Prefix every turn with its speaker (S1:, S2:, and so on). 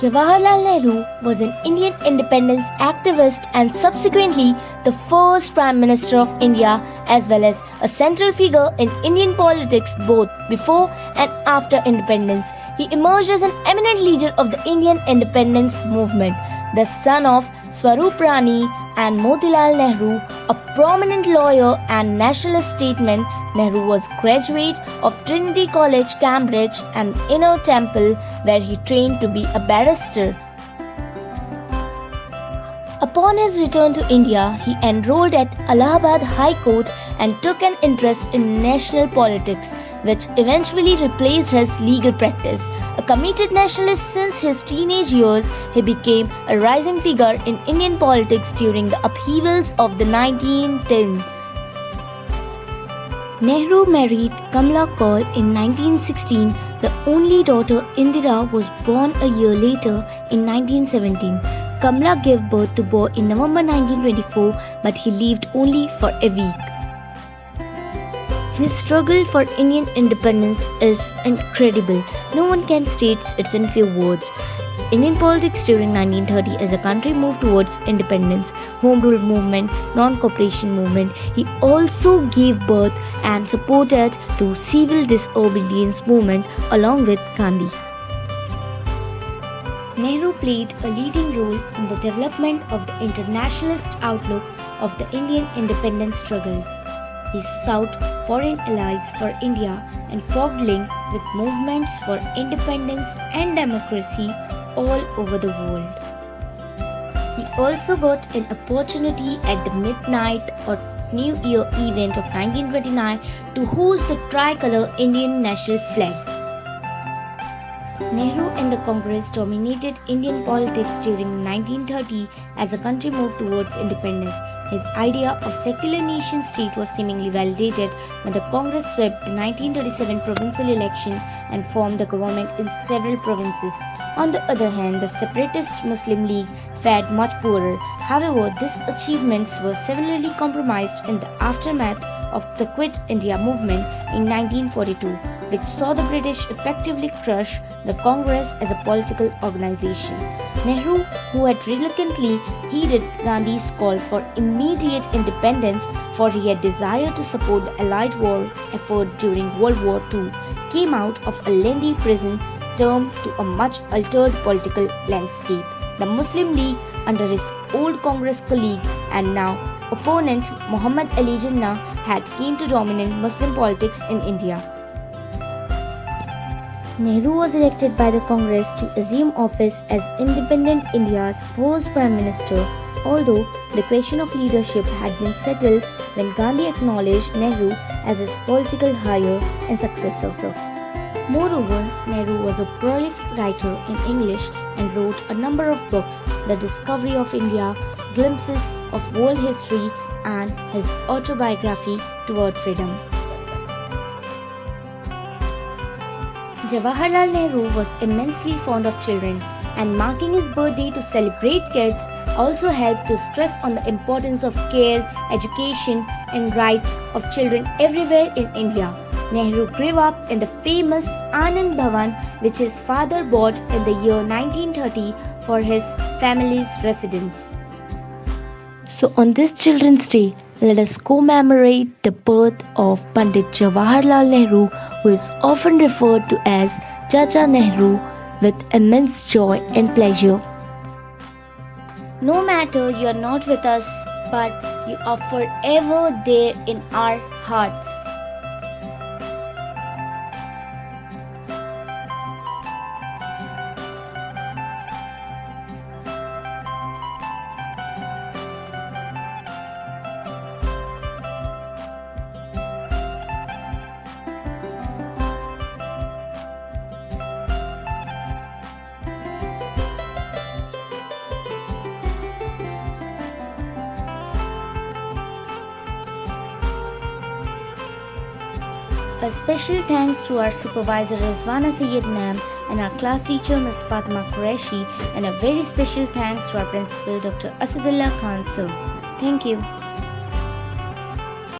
S1: Jawaharlal Nehru was an Indian independence activist and subsequently the first Prime Minister of India, as well as a central figure in Indian politics both before and after independence. He emerged as an eminent leader of the Indian independence movement. The son of Swarup Rani and Motilal Nehru, a prominent lawyer and nationalist statesman, Nehru was graduate of Trinity College, Cambridge and Inner Temple, where he trained to be a barrister. Upon his return to India, he enrolled at Allahabad High Court and took an interest in national politics, which eventually replaced his legal practice. A committed nationalist since his teenage years, he became a rising figure in Indian politics during the upheavals of the 1910s. Nehru married Kamala Kaur in 1916. The only daughter Indira was born a year later in 1917. Kamala gave birth to boy in November 1924, but he lived only for a week. His struggle for Indian independence is incredible. No one can state it in few words. Indian politics during 1930 as the country moved towards independence, Home Rule movement, non-cooperation movement. He also gave birth and supported to civil disobedience movement along with Gandhi. Nehru played a leading role in the development of the internationalist outlook of the Indian independence struggle. He sought foreign allies for India and forged links with movements for independence and democracy all over the world. He also got an opportunity at the Midnight or New Year event of 1929 to hoist the tricolour Indian national flag. Nehru and the Congress dominated Indian politics during 1930 as the country moved towards independence. His idea of secular nation state was seemingly validated when the Congress swept the 1937 provincial election and formed a government in several provinces. On the other hand, the separatist Muslim League fared much poorer. However, these achievements were severely compromised in the aftermath of the Quit India movement in 1942, which saw the British effectively crush the Congress as a political organization. Nehru, who had reluctantly heeded Gandhi's call for immediate independence, for he had desired to support the Allied war effort during World War II, came out of a lengthy prison term to a much altered political landscape. The Muslim League, under his old Congress colleague and now opponent Muhammad Ali Jinnah, had came to dominate Muslim politics in India. Nehru was elected by the Congress to assume office as independent India's first Prime Minister, although the question of leadership had been settled when Gandhi acknowledged Nehru as his political heir and successor. Moreover, Nehru was a prolific writer in English and wrote a number of books: The Discovery of India, Glimpses of World History, and his autobiography, Toward Freedom. Jawaharlal Nehru was immensely fond of children, and marking his birthday to celebrate kids also helped to stress on the importance of care, education, and rights of children everywhere in India. Nehru grew up in the famous Anand Bhavan, which his father bought in the year 1930 for his family's residence. So on this Children's Day, let us commemorate the birth of Pandit Jawaharlal Nehru, who is often referred to as Chacha Nehru, with immense joy and pleasure. No matter you are not with us, but you are forever there in our hearts. A special thanks to our supervisor Rizwana Sayyed Ma'am and our class teacher Ms. Fatima Qureshi, and a very special thanks to our principal Dr. Asadullah Khan sir. Thank you.